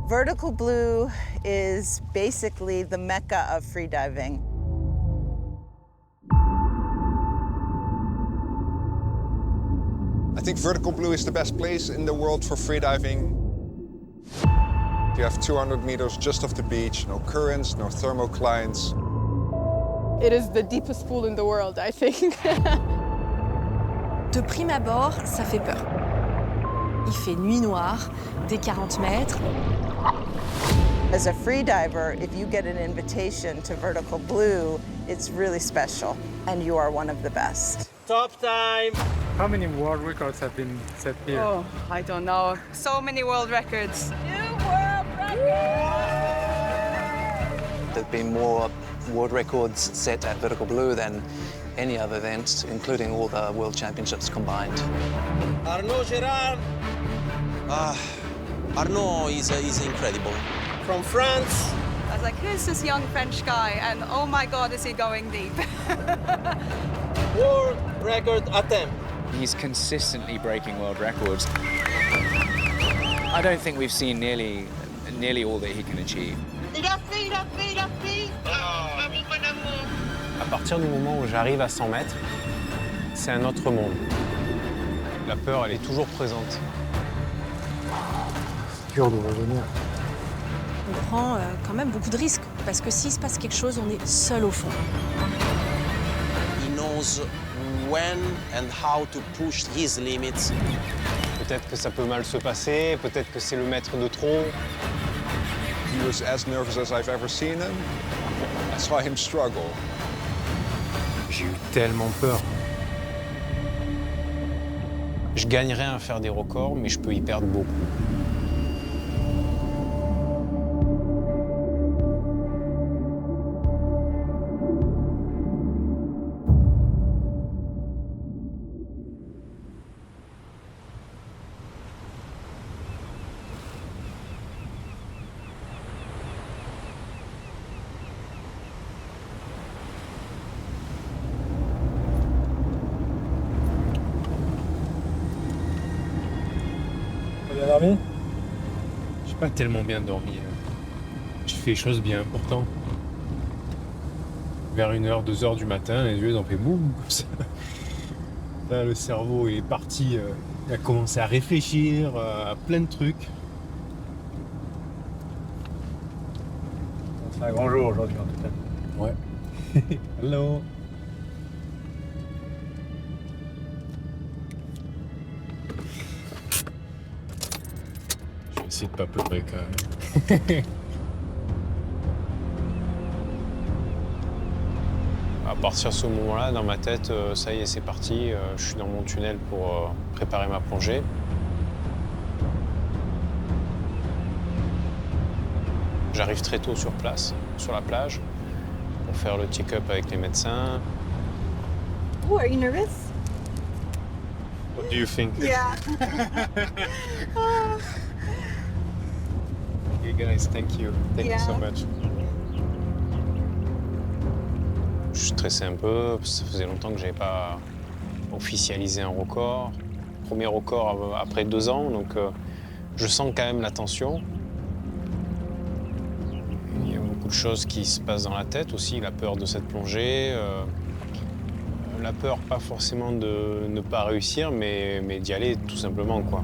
Vertical Blue is basically the mecca of freediving. I think Vertical Blue is the best place in the world for freediving. You have 200 meters just off the beach, no currents, no thermoclines. It is the deepest pool in the world, I think. De prime abord, ça fait peur. Il fait nuit noire, dès 40 mètres. As a freediver, if you get an invitation to Vertical Blue, it's really special, and you are one of the best. Top time! How many world records have been set here? Oh, I don't know. So many world records. New world record! There's been more world records set at Vertical Blue than any other event, including all the World Championships combined. Arnaud Gérard. Arnaud is incredible. From France. I was like, who's this young French guy? And oh my God, is he going deep? World record attempt. He's consistently breaking world records. I don't think we've seen nearly all that he can achieve. Il a fait. À partir du moment où j'arrive à 100 mètres, c'est un autre monde. La peur, elle est toujours présente. Dur de revenir. On prend quand même beaucoup de risques, parce que s'il se passe quelque chose, on est seul au fond. He knows when and how to push his limits. Peut-être que ça peut mal se passer, peut-être que c'est le maître de trop. He was as nervous as I've ever seen him. I saw him struggle. J'ai eu tellement peur. Je gagnerais à faire des records, mais je peux y perdre beaucoup. Bien dormi? J'ai pas tellement bien dormi. J'ai fait les choses bien, pourtant. Vers 1h, 2h du matin, les yeux ils ont fait boum, comme ça. Là, le cerveau est parti, il a commencé à réfléchir à plein de trucs. C'est un grand jour aujourd'hui en tout cas. Ouais. Hello. Je vais essayer de pas pleurer quand même. À partir de ce moment-là, dans ma tête, ça y est, c'est parti. Je suis dans mon tunnel pour préparer ma plongée. J'arrive très tôt sur place, sur la plage, pour faire le check-up avec les médecins. Oh, are you nervous? What do you think? Yeah. Okay, guys, thank you. Thank you so much. Je stressais un peu, parce que ça faisait longtemps que je n'avais pas officialisé un record. Premier record après 2 ans, donc je sens quand même la tension. Il y a beaucoup de choses qui se passent dans la tête aussi, la peur de cette plongée, la peur pas forcément de ne pas réussir, mais d'y aller tout simplement, quoi.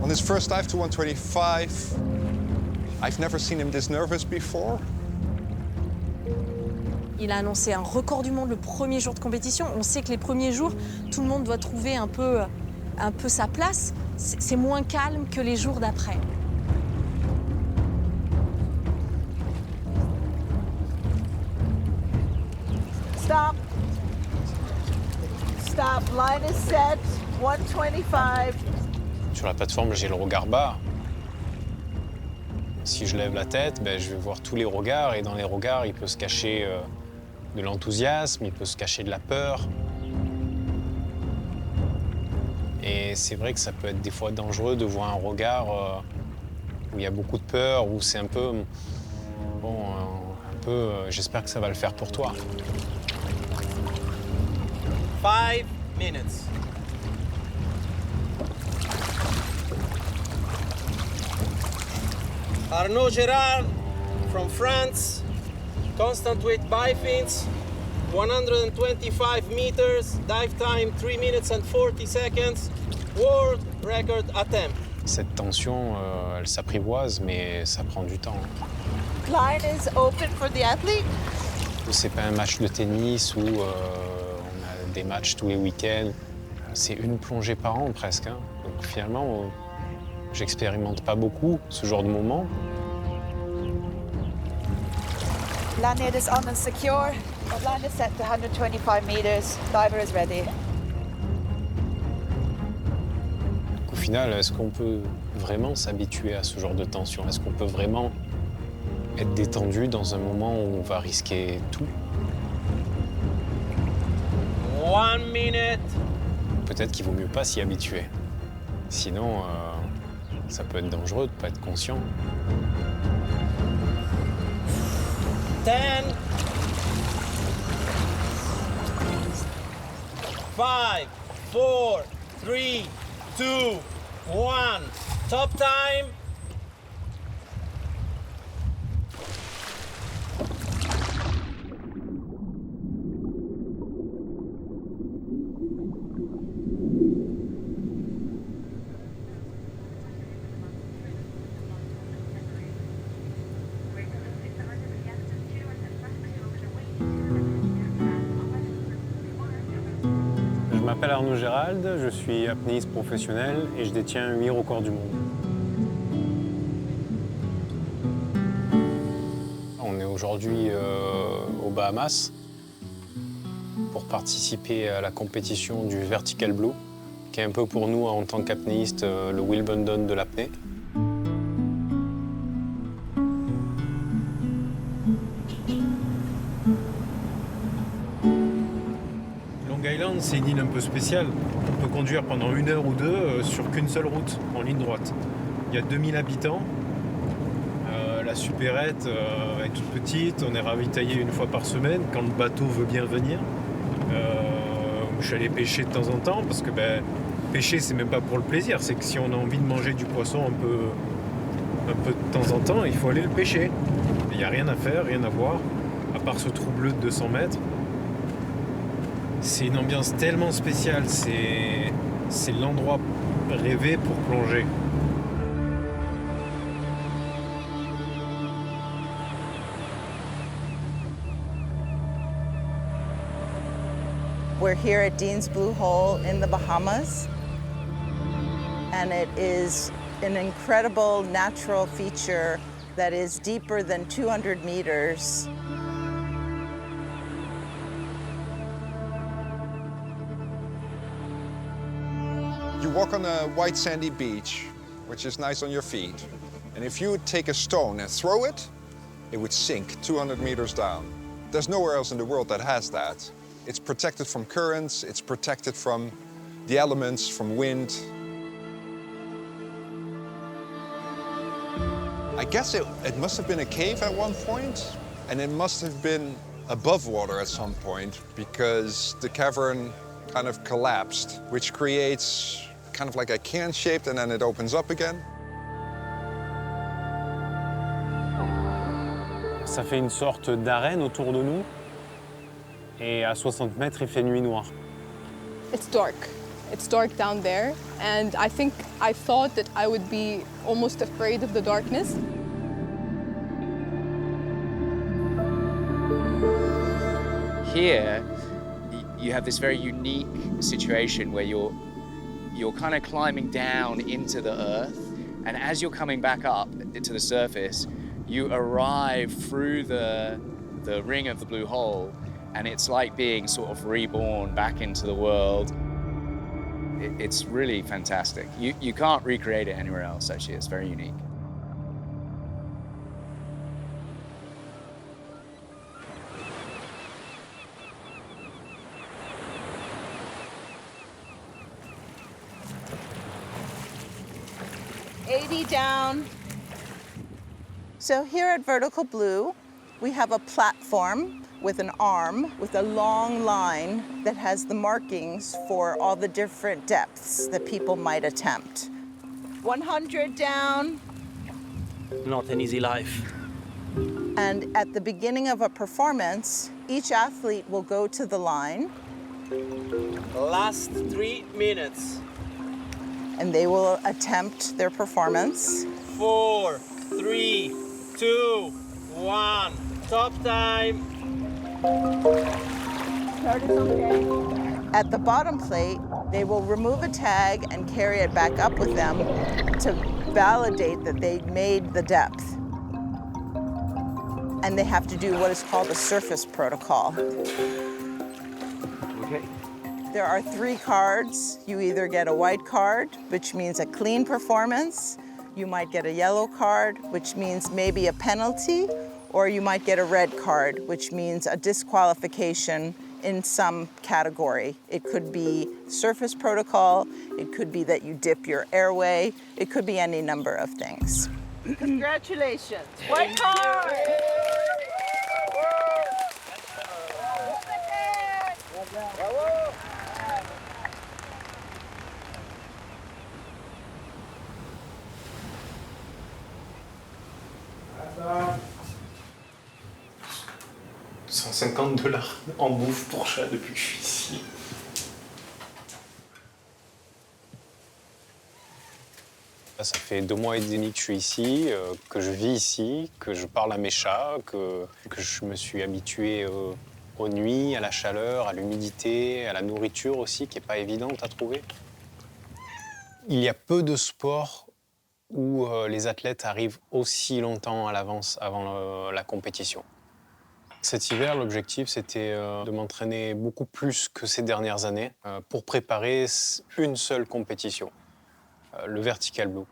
On his first dive to 125, I've never seen him this nervous before. Il a annoncé un record du monde le premier jour de compétition. On sait que les premiers jours, tout le monde doit trouver un peu sa place. C'est moins calme que les jours d'après. Stop. Stop. Line is set. 125. Sur la plateforme, j'ai le regard bas. Si je lève la tête, je vais voir tous les regards, et dans les regards, il peut se cacher de l'enthousiasme, il peut se cacher de la peur. Et c'est vrai que ça peut être des fois dangereux de voir un regard où il y a beaucoup de peur, où c'est un peu... j'espère que ça va le faire pour toi. 5 minutes. Arnaud Gérard from France. Constant weight bifins. 125 meters. Dive time 3 minutes and 40 seconds. World record attempt. Cette tension, elle s'apprivoise, mais ça prend du temps. Line is open for the athlete. C'est pas un match de tennis où on a des matchs tous les week-ends. C'est une plongée par an presque. Hein. Donc finalement, j'expérimente pas beaucoup ce genre de moment. Lanyard is on and secure. Line is set to 125 meters. Diver is ready. Au final, est-ce qu'on peut vraiment s'habituer à ce genre de tension? Est-ce qu'on peut vraiment être détendu dans un moment où on va risquer tout? 1 minute. Peut-être qu'il vaut mieux pas s'y habituer. Sinon, ça peut être dangereux de pas être conscient. 10. 5, 4, 3, 2, 1. Top time. Je m'appelle Arnaud Gérald, je suis apnéiste professionnel et je détiens 8 records du monde. On est aujourd'hui aux Bahamas pour participer à la compétition du Vertical Blue, qui est un peu pour nous en tant qu'apnéiste le Wimbledon de l'apnée. Long Island, c'est une île un peu spéciale. On peut conduire pendant 1 heure ou 2 sur qu'une seule route, en ligne droite. Il y a 2000 habitants. La supérette est toute petite, on est ravitaillé une fois par semaine quand le bateau veut bien venir. Je suis allé pêcher de temps en temps parce que pêcher c'est même pas pour le plaisir, c'est que si on a envie de manger du poisson un peu de temps en temps, il faut aller le pêcher. Il n'y a rien à faire, rien à voir, à part ce trou bleu de 200 mètres. C'est une ambiance tellement spéciale, c'est l'endroit rêvé pour plonger. We're here at Dean's Blue Hole in the Bahamas, and it is an incredible natural feature that is deeper than 200 meters. You walk on a white sandy beach, which is nice on your feet. And if you would take a stone and throw it, it would sink 200 meters down. There's nowhere else in the world that has that. It's protected from currents, it's protected from the elements, from wind. I guess it must have been a cave at one point, and it must have been above water at some point because the cavern kind of collapsed, which creates kind of like a can shaped and then it opens up again. Ça fait une sorte d'arène autour de nous. Et à 60 mètres, il fait nuit noire. It's dark. It's dark down there, and I think I thought that I would be almost afraid of the darkness. Here, you have this very unique situation where you're kind of climbing down into the earth, and as you're coming back up to the surface, you arrive through the ring of the blue hole, and it's like being sort of reborn back into the world. It's really fantastic. You can't recreate it anywhere else, actually. It's very unique. Down. So here at Vertical Blue, we have a platform with an arm with a long line that has the markings for all the different depths that people might attempt. 100 down, Not an easy life. And at the beginning of a performance, each athlete will go to the line Last 3 minutes. and they will attempt their performance. 4, 3, 2, 1. Top time. At the bottom plate, they will remove a tag and carry it back up with them to validate that they made the depth. And they have to do what is called a surface protocol. Okay. There are 3 cards. You either get a white card, which means a clean performance. You might get a yellow card, which means maybe a penalty, or you might get a red card, which means a disqualification in some category. It could be surface protocol, it could be that you dip your airway, it could be any number of things. Congratulations. White card! $150 en bouffe pour chat depuis que je suis ici. Ça fait 2 mois et demi que je suis ici, que je vis ici, que je parle à mes chats, que je me suis habitué aux nuits, à la chaleur, à l'humidité, à la nourriture aussi, qui n'est pas évidente à trouver. Il y a peu de sports où les athlètes arrivent aussi longtemps à l'avance avant la compétition. Cet hiver, l'objectif, c'était de m'entraîner beaucoup plus que ces dernières années pour préparer une seule compétition, le Vertical Blue.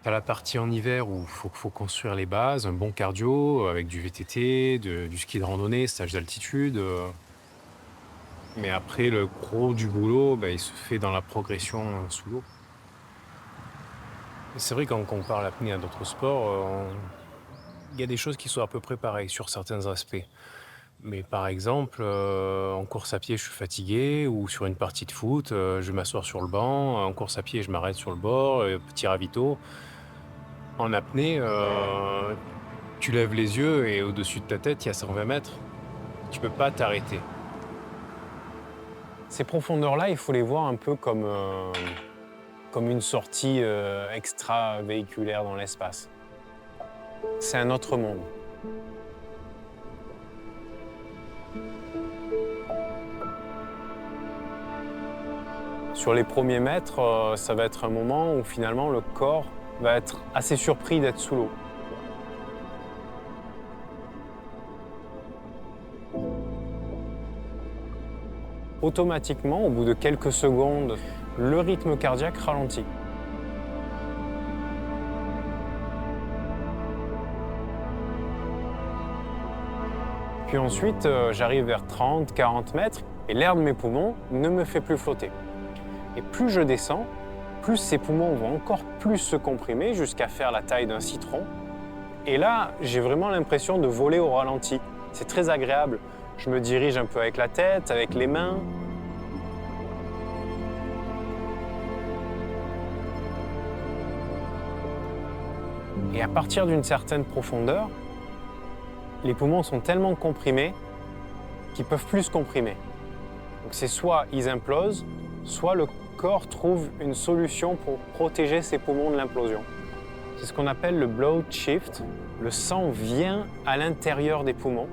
T'as la partie en hiver où il faut construire les bases, un bon cardio avec du VTT, du ski de randonnée, stage d'altitude. Mais après, le gros du boulot, il se fait dans la progression sous l'eau. C'est vrai, quand on compare l'apnée à d'autres sports, il y a des choses qui sont à peu près pareilles sur certains aspects. Mais par exemple, en course à pied, je suis fatigué, ou sur une partie de foot, je vais m'asseoir sur le banc. En course à pied, je m'arrête sur le bord, petit ravito. En apnée, tu lèves les yeux et au-dessus de ta tête, il y a 120 mètres. Tu peux pas t'arrêter. Ces profondeurs-là, il faut les voir un peu comme une sortie extravéhiculaire dans l'espace. C'est un autre monde. Sur les premiers mètres, ça va être un moment où finalement le corps va être assez surpris d'être sous l'eau. Automatiquement, au bout de quelques secondes, le rythme cardiaque ralentit. Puis ensuite, j'arrive vers 30-40 mètres et l'air de mes poumons ne me fait plus flotter. Et plus je descends, plus ces poumons vont encore plus se comprimer jusqu'à faire la taille d'un citron. Et là, j'ai vraiment l'impression de voler au ralenti. C'est très agréable. Je me dirige un peu avec la tête, avec les mains. Et à partir d'une certaine profondeur, les poumons sont tellement comprimés qu'ils ne peuvent plus se comprimer. Donc c'est soit ils implosent, soit le corps trouve une solution pour protéger ses poumons de l'implosion. C'est ce qu'on appelle le blood shift. Le sang vient à l'intérieur des poumons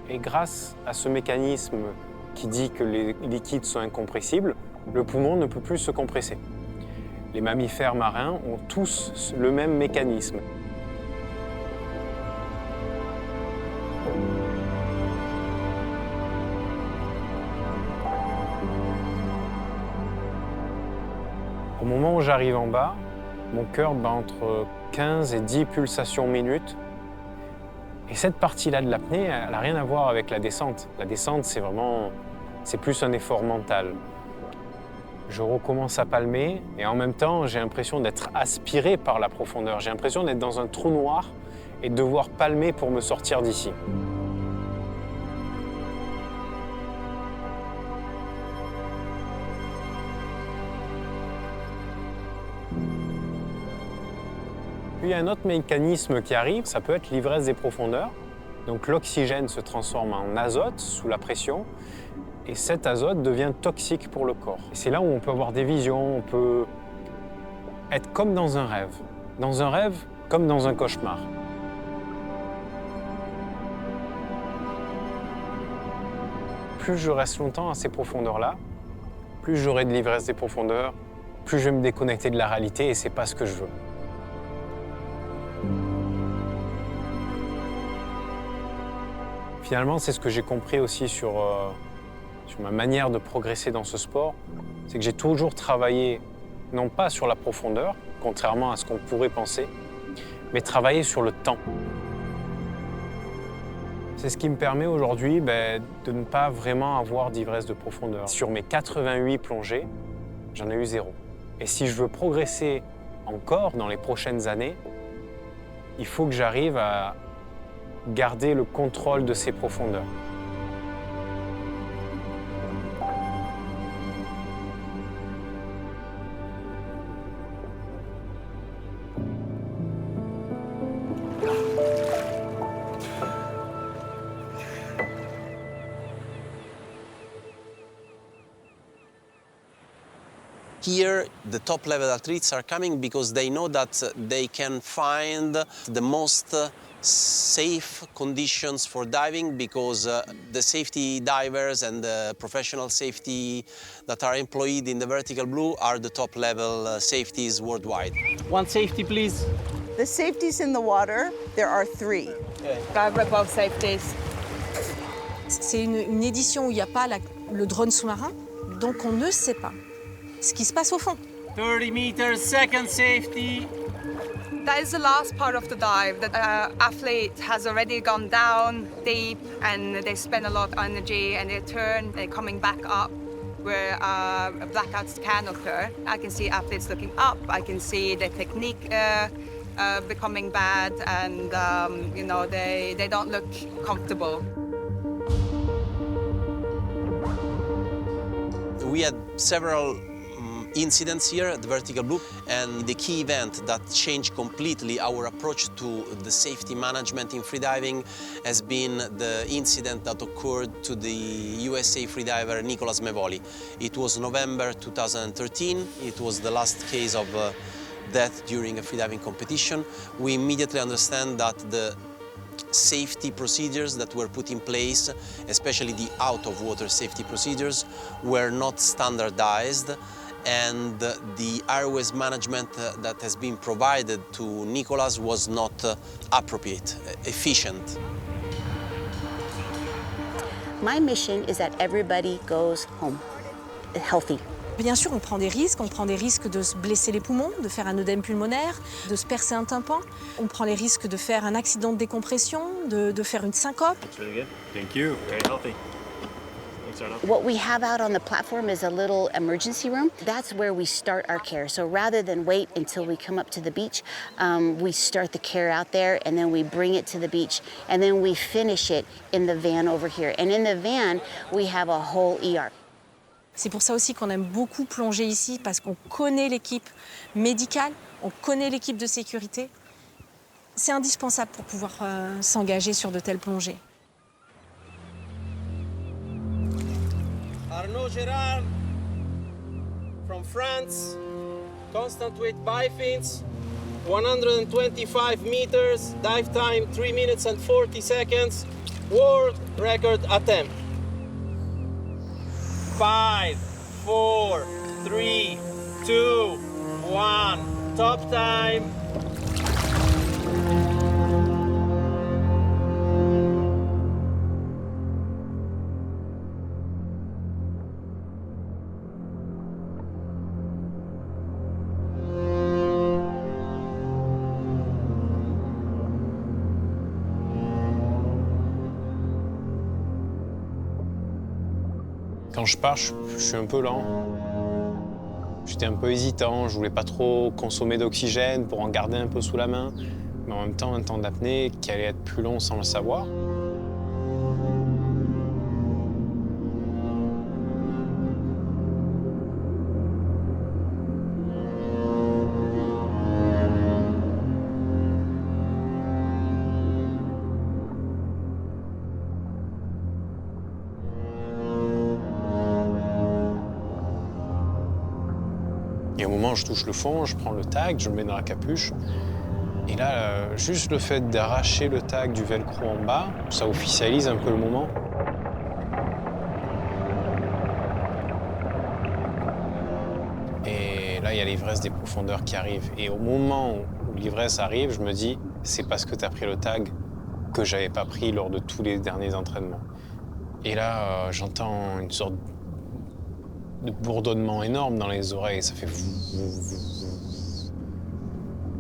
et grâce à ce mécanisme qui dit que les liquides sont incompressibles, le poumon ne peut plus se compresser. Les mammifères marins ont tous le même mécanisme. Au moment où j'arrive en bas, mon cœur bat entre 15 et 10 pulsations minutes. Et cette partie-là de l'apnée, elle n'a rien à voir avec la descente. La descente, c'est plus un effort mental. Je recommence à palmer et en même temps, j'ai l'impression d'être aspiré par la profondeur. J'ai l'impression d'être dans un trou noir et de devoir palmer pour me sortir d'ici. Puis il y a un autre mécanisme qui arrive, ça peut être l'ivresse des profondeurs. Donc l'oxygène se transforme en azote sous la pression et cet azote devient toxique pour le corps. Et c'est là où on peut avoir des visions, on peut être comme dans un rêve. Dans un rêve, comme dans un cauchemar. Plus je reste longtemps à ces profondeurs-là, plus j'aurai de l'ivresse des profondeurs, plus je vais me déconnecter de la réalité et c'est pas ce que je veux. Finalement, c'est ce que j'ai compris aussi sur ma manière de progresser dans ce sport, c'est que j'ai toujours travaillé, non pas sur la profondeur, contrairement à ce qu'on pourrait penser, mais travailler sur le temps. C'est ce qui me permet aujourd'hui de ne pas vraiment avoir d'ivresse de profondeur. Sur mes 88 plongées, j'en ai eu 0. Et si je veux progresser encore dans les prochaines années, il faut que j'arrive à garder le contrôle de ces profondeurs. Here, the top-level athletes are coming because they know that they can find the most safe conditions for diving because the safety divers and the professional safety that are employed in the Vertical Blue are the top-level safeties worldwide. One safety, please. The safeties in the water, there are 3. Diver above safeties. C'est une édition où il n'y a pas le drone sous-marin, donc on ne sait pas ce qui se passe au fond. 30 meters, second safety. That is the last part of the dive. The athlete has already gone down deep and they spend a lot of energy and they turn, they're coming back up where blackouts can occur. I can see athletes looking up, I can see the technique becoming bad and they don't look comfortable. We had several incidents here at the Vertical Blue, and the key event that changed completely our approach to the safety management in freediving has been the incident that occurred to the USA freediver Nicolas Mevoli. It was November 2013. It was the last case of death during a freediving competition. We immediately understand that the safety procedures that were put in place, especially the out-of-water safety procedures, were not standardized, and the airways management that has been provided to Nicolas was not appropriate, efficient. My mission is that everybody goes home healthy. Bien sûr, on prend des risques de se blesser les poumons, de faire un œdème pulmonaire, de se percer un tympan. On prend les risques de faire un accident de décompression, de faire une syncope. That's really good. Thank you. Very healthy. What we have out on the platform is a little emergency room. That's where we start our care. So rather than wait until we come up to the beach, we start the care out there and then we bring it to the beach and then we finish it in the van over here. And in the van, we have a whole ER. C'est pour ça aussi qu'on aime beaucoup plonger ici, parce qu'on connaît l'équipe médicale, on connaît l'équipe de sécurité. C'est indispensable pour pouvoir s'engager sur de telles plongées. Arnaud Gérard from France, constant weight bifins, 125 meters, dive time 3 minutes and 40 seconds, world record attempt. 5, 4, 3, 2, 1, top time. Quand je pars, je suis un peu lent. J'étais un peu hésitant, je voulais pas trop consommer d'oxygène pour en garder un peu sous la main, mais en même temps un temps d'apnée qui allait être plus long sans le savoir. Et au moment où je touche le fond, je prends le tag, je le mets dans la capuche. Et là, juste le fait d'arracher le tag du velcro en bas, ça officialise un peu le moment. Et là, il y a l'ivresse des profondeurs qui arrive. Et au moment où l'ivresse arrive, je me dis, c'est parce que tu as pris le tag que j'avais pas pris lors de tous les derniers entraînements. Et là, j'entends une sorte de bourdonnement énorme dans les oreilles. Ça fait...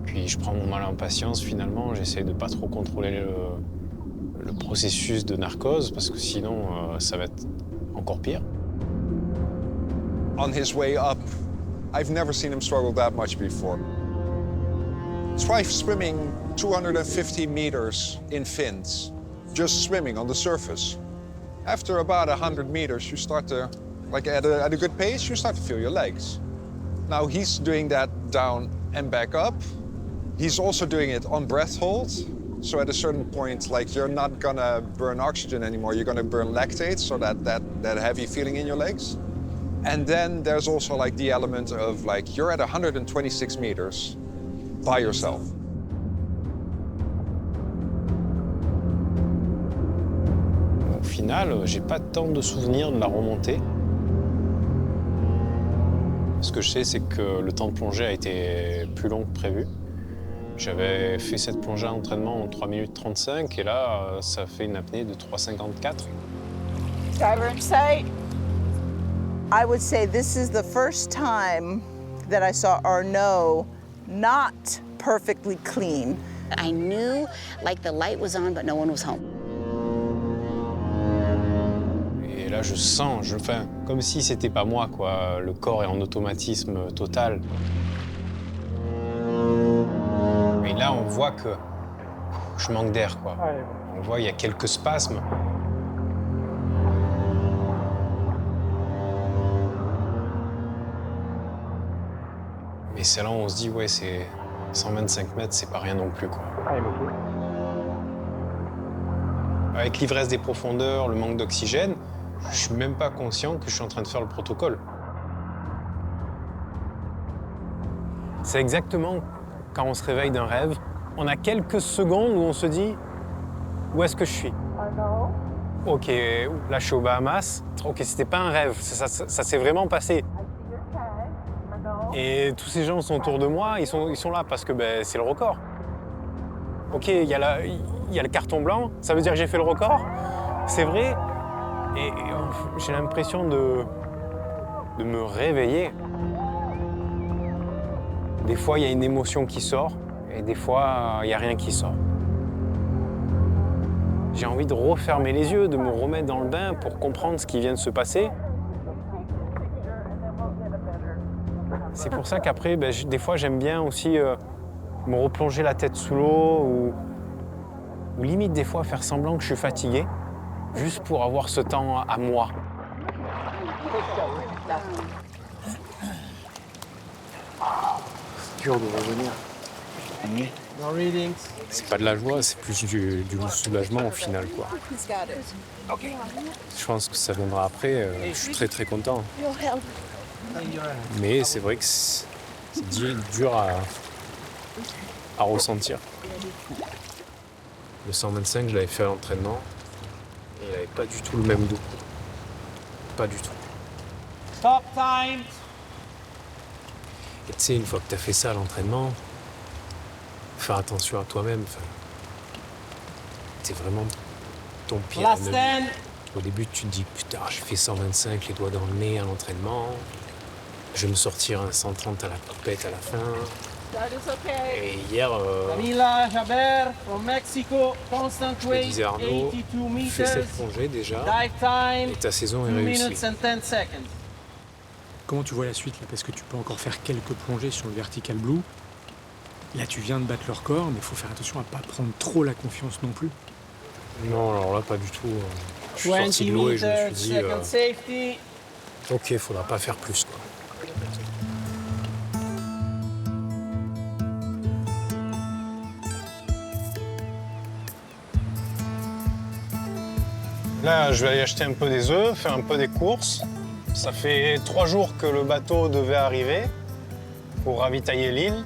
Puis je prends mon mal en patience, finalement. J'essaie de pas trop contrôler le processus de narcose, parce que sinon, ça va être encore pire. On his way up, I've never seen him struggle that much before. Try swimming 250 meters in fins, just swimming on the surface. After about 100 meters, you start to, like at a good pace, you start to feel your legs. Now he's doing that down and back up. He's also doing it on breath hold. So at a certain point, like you're not gonna burn oxygen anymore, you're gonna burn lactate, so that heavy feeling in your legs. And then there's also like the element of like, you're at 126 meters by yourself. Au final, j'ai pas tant de souvenirs de la remontée. Ce que je sais, c'est que le temps de plongée a été plus long que prévu. J'avais fait cette plongée à l'entraînement en 3 minutes 35 et là, ça fait une apnée de 3,54. Diver in sight. I would say this is the first time that I saw Arnaud not perfectly clean. I knew like the light was on, but no one was home. Et là, je sens, enfin, comme si c'était pas moi, quoi. Le corps est en automatisme total. Et là, on voit que je manque d'air, quoi. On voit il y a quelques spasmes. Et c'est là où on se dit, ouais, c'est 125 mètres, c'est pas rien non plus, quoi. Avec l'ivresse des profondeurs, le manque d'oxygène, je suis même pas conscient que je suis en train de faire le protocole. C'est exactement quand on se réveille d'un rêve. On a quelques secondes où on se dit, où est-ce que je suis? Ok, là je suis aux Bahamas. Ok, c'était pas un rêve, ça s'est vraiment passé. Et tous ces gens sont autour de moi, ils sont là parce que ben, c'est le record. Ok, il y a le carton blanc, ça veut dire que j'ai fait le record, c'est vrai. Et j'ai l'impression de me réveiller. Des fois, il y a une émotion qui sort, et des fois, il n'y a rien qui sort. J'ai envie de refermer les yeux, de me remettre dans le bain pour comprendre ce qui vient de se passer. C'est pour ça qu'après, ben, des fois, j'aime bien aussi me replonger la tête sous l'eau ou limite des fois faire semblant que je suis fatigué, juste pour avoir ce temps à moi. C'est dur de revenir. C'est pas de la joie, c'est plus du soulagement au final, quoi. Je pense que ça viendra après, je suis très très content. Mais c'est vrai que c'est dur à ressentir. Le 125, je l'avais fait à l'entraînement et il n'avait pas du tout le même goût. Pas du tout. Stop time. Et tu sais, une fois que tu as fait ça à l'entraînement, faire attention à toi-même. C'est vraiment ton pire ennemi. Au début, tu te dis, putain, j'ai fait 125, les doigts dans le nez à l'entraînement. Je vais me sortir un 130 à la poupette à la fin. Et hier, Camila Jaber from Mexico, constant je me disais, Arnaud, 82 fais cette meters. plongée déjà, Dive time, et ta saison 2 est minutes réussie. and 10 seconds. Comment tu vois la suite là? Parce que tu peux encore faire quelques plongées sur le Vertical Blue. Là, tu viens de battre le record, mais il faut faire attention à ne pas prendre trop la confiance non plus. Non, alors là, pas du tout. Je suis sorti de l'eau et je me suis dit, second safety. ok, il faudra pas faire plus, quoi. Là, je vais aller acheter un peu des œufs, faire un peu des courses. Ça fait 3 jours que le bateau devait arriver. pour ravitailler l'île.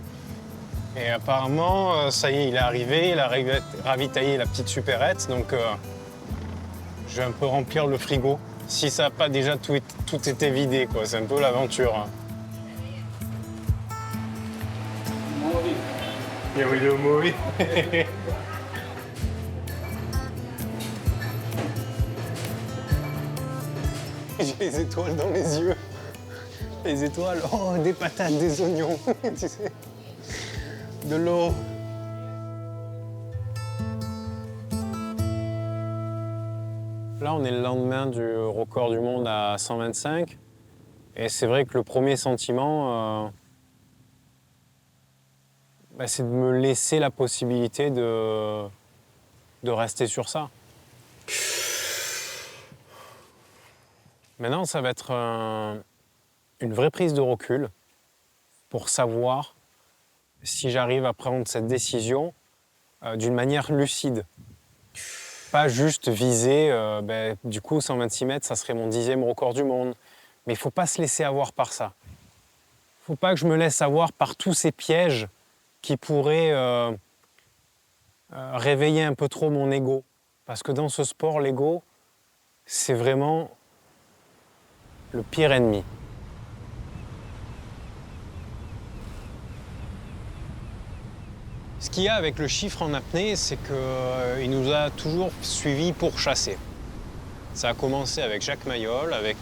Et apparemment, ça y est, il est arrivé, il a ravitaillé la petite supérette, donc je vais un peu remplir le frigo. Si ça n'a pas déjà tout été vidé, quoi, c'est un peu l'aventure. Hein. Yeah, we do a movie. J'ai les étoiles dans les yeux. Les étoiles, oh, des patates, des oignons, tu sais. De l'eau. Là, on est le lendemain du record du monde à 125. Et c'est vrai que le premier sentiment, c'est de me laisser la possibilité de rester sur ça. Maintenant, ça va être une vraie prise de recul pour savoir si j'arrive à prendre cette décision d'une manière lucide. Pas juste viser, du coup, 126 mètres, ça serait mon 10e record du monde. Mais il ne faut pas se laisser avoir par ça. Il ne faut pas que je me laisse avoir par tous ces pièges qui pourraient réveiller un peu trop mon ego. Parce que dans ce sport, l'ego, c'est vraiment le pire ennemi. Ce qu'il y a avec le chiffre en apnée, c'est qu'il nous a toujours suivis pour chasser. Ça a commencé avec Jacques Mayol, avec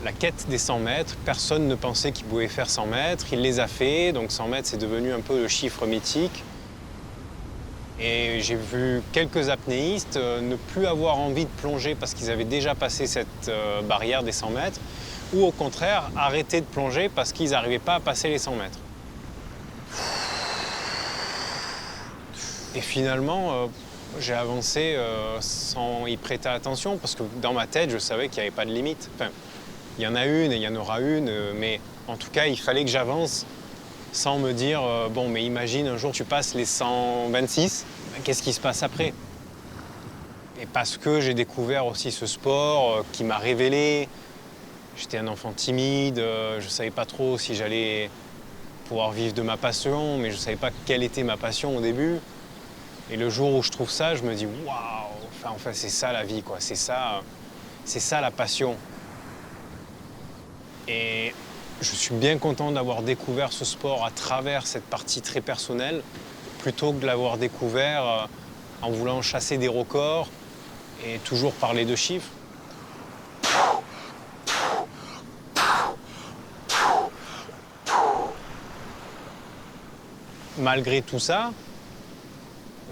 la quête des 100 mètres. Personne ne pensait qu'il pouvait faire 100 mètres. Il les a fait, donc 100 mètres, c'est devenu un peu le chiffre mythique. Et j'ai vu quelques apnéistes ne plus avoir envie de plonger parce qu'ils avaient déjà passé cette barrière des 100 mètres, ou au contraire, arrêter de plonger parce qu'ils n'arrivaient pas à passer les 100 mètres. Et finalement, j'ai avancé sans y prêter attention, parce que dans ma tête, je savais qu'il n'y avait pas de limite. Enfin, il y en a une et il y en aura une, mais en tout cas, il fallait que j'avance sans me dire bon, mais imagine un jour tu passes les 126, qu'est-ce qui se passe après? Et parce que j'ai découvert aussi ce sport qui m'a révélé. J'étais un enfant timide, je ne savais pas trop si j'allais pouvoir vivre de ma passion, mais je ne savais pas quelle était ma passion au début. Et le jour où je trouve ça, je me dis waouh, enfin c'est ça la vie, quoi. C'est ça la passion. Et je suis bien content d'avoir découvert ce sport à travers cette partie très personnelle, plutôt que de l'avoir découvert en voulant chasser des records et toujours parler de chiffres. Malgré tout ça,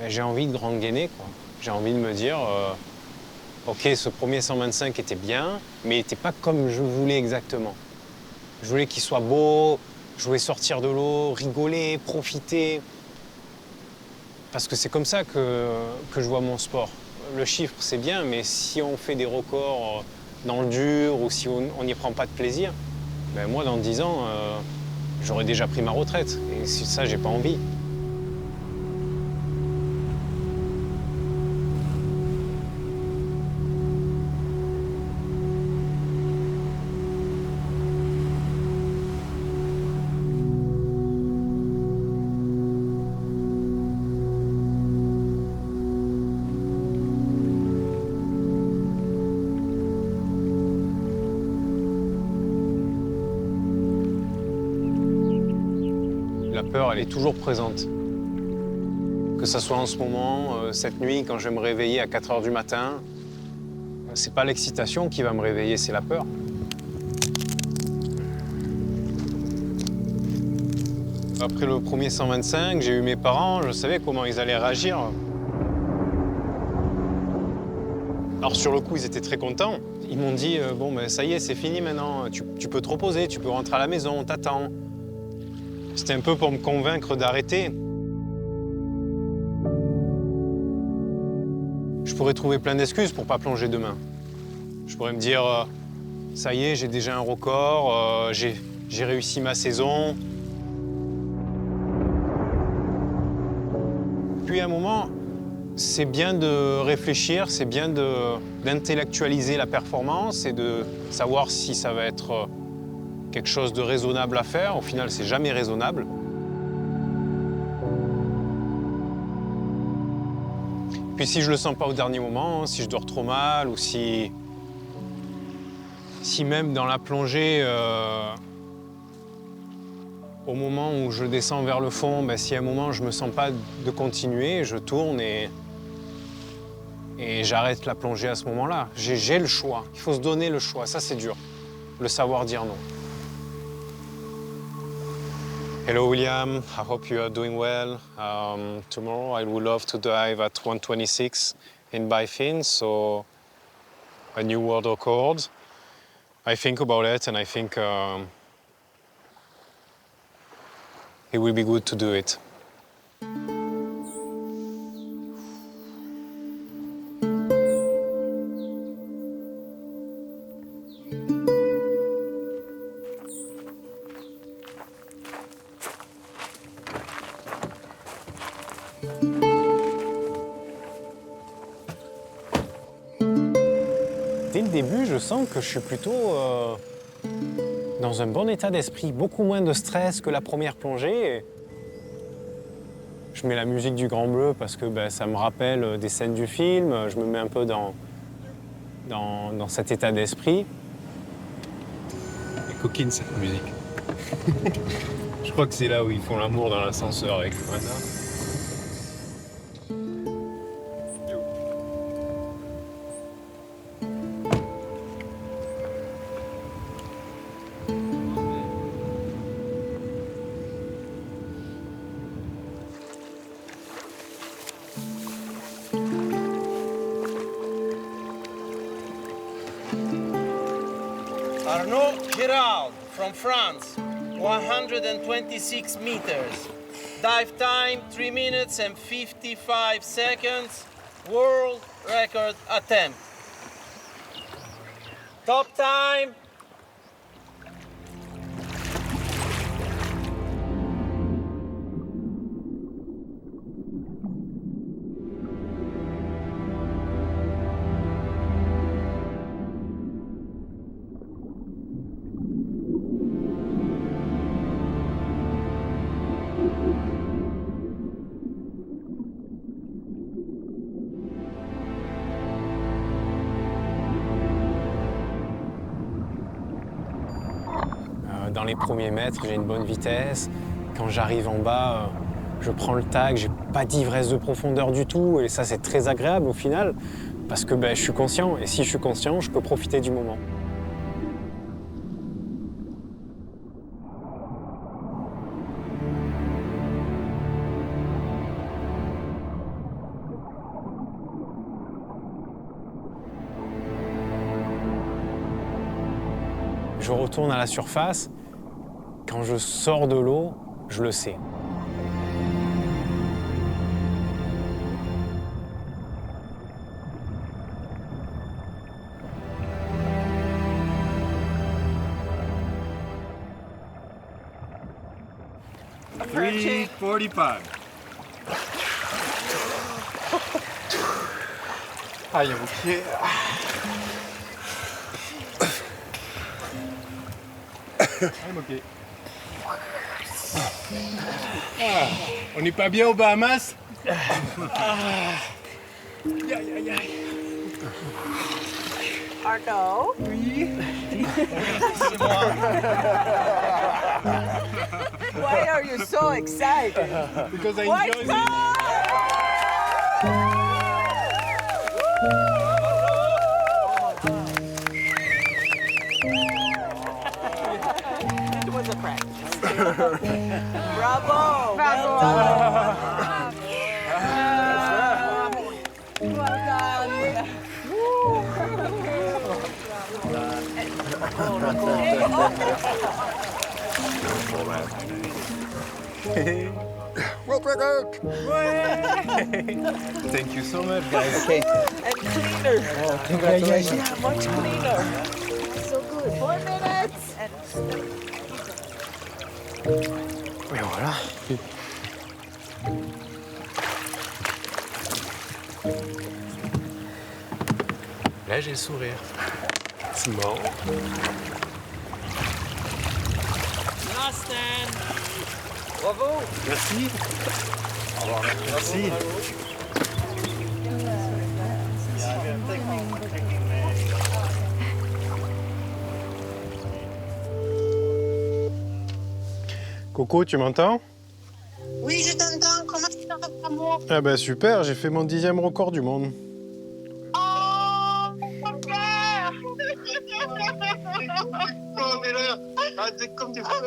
j'ai envie de rengainer, quoi. J'ai envie de me dire, ok, ce premier 125 était bien, mais il n'était pas comme je voulais exactement. Je voulais qu'il soit beau, je voulais sortir de l'eau, rigoler, profiter. Parce que c'est comme ça que je vois mon sport. Le chiffre, c'est bien, mais si on fait des records dans le dur ou si on n'y prend pas de plaisir, ben moi, dans 10 ans, j'aurais déjà pris ma retraite. Et ça, j'ai pas envie. La peur, elle est toujours présente. Que ce soit en ce moment, cette nuit, quand je vais me réveiller à 4 h du matin, c'est pas l'excitation qui va me réveiller, c'est la peur. Après le premier 125, j'ai eu mes parents, je savais comment ils allaient réagir. Alors sur le coup, ils étaient très contents. Ils m'ont dit, bon, ben, ça y est, c'est fini maintenant, tu peux te reposer, tu peux rentrer à la maison, on t'attend. C'était un peu pour me convaincre d'arrêter. Je pourrais trouver plein d'excuses pour ne pas plonger demain. Je pourrais me dire, ça y est, j'ai déjà un record, j'ai réussi ma saison. Puis à un moment, c'est bien de réfléchir, c'est bien d'intellectualiser la performance et de savoir si ça va être quelque chose de raisonnable à faire. Au final, c'est jamais raisonnable. Puis si je le sens pas au dernier moment, si je dors trop mal ou si même dans la plongée, au moment où je descends vers le fond, ben, si à un moment je me sens pas de continuer, je tourne et j'arrête la plongée à ce moment-là. J'ai le choix. Il faut se donner le choix. Ça, c'est dur. Le savoir dire non. Hello, William. I hope you are doing well. Tomorrow, I would love to dive at 126 in Byfin, so a new world record. I think about it, and I think it will be good to do it. Dès le début, je sens que je suis plutôt dans un bon état d'esprit, beaucoup moins de stress que la première plongée. Je mets la musique du Grand Bleu parce que ben, ça me rappelle des scènes du film, je me mets un peu dans cet état d'esprit. Elle est coquine cette musique. Je crois que c'est là où ils font l'amour dans l'ascenseur avec le mandat. Arnaud Giraud from France, 126 meters. Dive time 3 minutes and 55 seconds. World record attempt. Top time. Dans les premiers mètres, j'ai une bonne vitesse. Quand j'arrive en bas, je prends le tag, j'ai pas d'ivresse de profondeur du tout. Et ça, c'est très agréable au final, parce que ben, je suis conscient. Et si je suis conscient, je peux profiter du moment. Je retourne à la surface. Quand je sors de l'eau, je le sais. Approaching. 3:45. Aïe, ok. I'm ok. Ah, on n'est pas bien aux Bahamas? Aïe, aïe, aïe. Arnaud? Oui. Why are you so excited? Because I White enjoy Star! It was a practice. Bravo! Bravo! Well done. World record! Thank you so much, guys. And cleaner. Oh, congratulations. Yeah, much cleaner. So good. 4 minutes. Et voilà. Là, j'ai le sourire. C'est bon. last 10. Bravo. Merci. Au revoir. Merci. Coco, tu m'entends? Oui, je t'entends. Comment tu t'en vas, amour? Ah ben super, j'ai fait mon 10e record du monde. Oh, mon cœur! C'est comme des frères.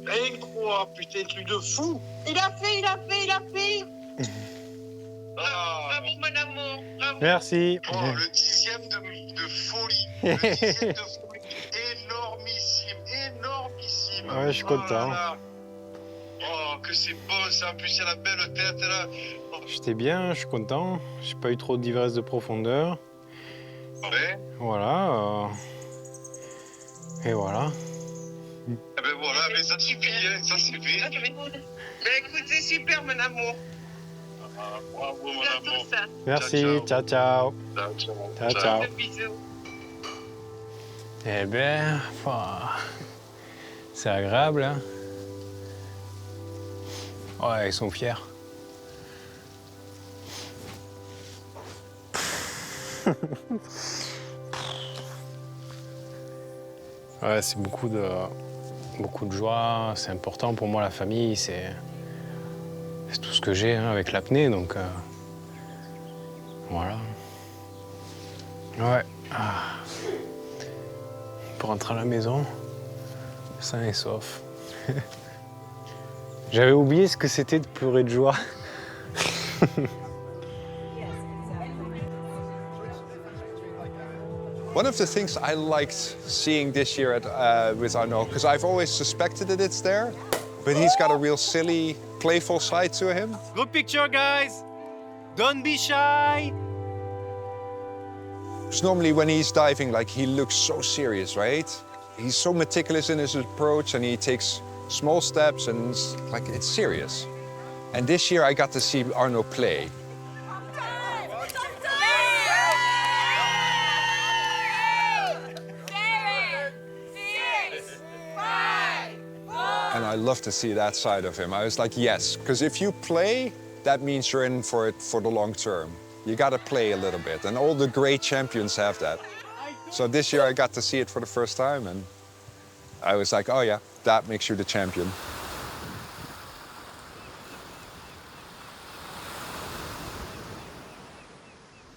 Incroyable, putain, truc de fou. Il a fait. Bravo, mon amour. Bravo. Merci. Oh, le 10e de folie. Le 10e de folie. Énormissime. Ouais, je suis content. Oh, que c'est beau ça. En plus, il y a la belle tête là. Oh. J'étais bien, je suis content. J'ai pas eu trop d'ivresse de profondeur. Ouais. Voilà. Et voilà. Eh ben voilà, mais ça suffit, hein, ça suffit. Ben écoute, c'est super, mon amour. Ah, bravo, mon amour. Merci, ciao, ciao. Ciao. Bisous. Eh ben, c'est agréable, hein. Ouais, ils sont fiers. Ouais, c'est beaucoup de joie. C'est important pour moi, la famille. C'est tout ce que j'ai hein, avec l'apnée, donc voilà. Ouais. Pour rentrer à la maison, sain et sauf. J'avais oublié ce que c'était de pleurer de joie. One of the things I liked seeing this year with Arnaud, because I've always suspected that it's there, but he's got a real silly, playful side to him. Good picture, guys. Don't be shy. Because normally when he's diving, like, he looks so serious, right? He's so meticulous in his approach and he takes small steps and it's serious. And this year I got to see Arnaud play. And I love to see that side of him. I was like, yes, because if you play, that means you're in for it for the long term. You got to play a little bit, and all the great champions have that. So this year I got to see it for the first time, and I was like, oh yeah, that makes you the champion.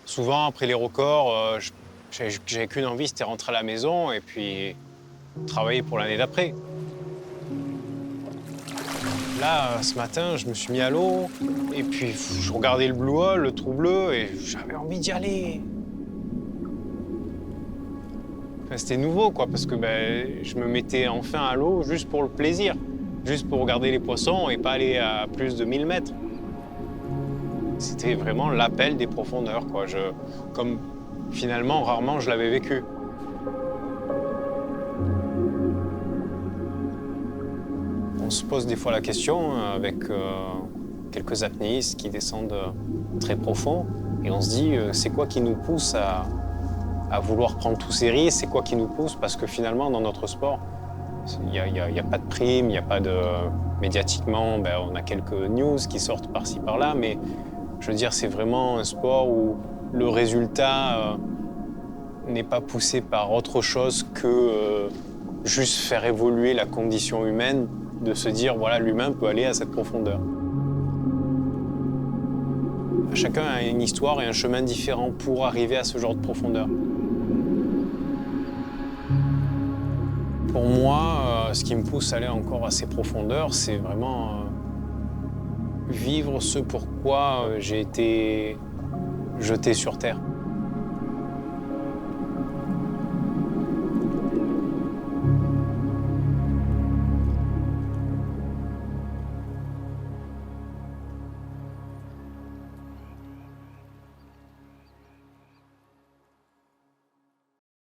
Souvent, après les records, j'avais qu'une envie, c'était rentrer à la maison et puis travailler pour l'année d'après. Là, ce matin, je me suis mis à l'eau et puis je regardais le blue hole, le trou bleu, et j'avais envie d'y aller. Enfin, c'était nouveau, quoi, parce que je me mettais enfin à l'eau juste pour le plaisir, juste pour regarder les poissons et pas aller à plus de 1000 mètres. C'était vraiment l'appel des profondeurs, quoi. Comme finalement, rarement, je l'avais vécu. On se pose des fois la question avec quelques apnéistes qui descendent très profond et on se dit c'est quoi qui nous pousse à vouloir prendre tous ces risques, c'est quoi qui nous pousse parce que finalement dans notre sport il n'y a pas de prime, il n'y a pas de... Médiatiquement, on a quelques news qui sortent par-ci par-là, mais je veux dire c'est vraiment un sport où le résultat n'est pas poussé par autre chose que juste faire évoluer la condition humaine, de se dire, voilà, l'humain peut aller à cette profondeur. Chacun a une histoire et un chemin différent pour arriver à ce genre de profondeur. Pour moi, ce qui me pousse à aller encore à ces profondeurs, c'est vraiment vivre ce pourquoi j'ai été jeté sur Terre.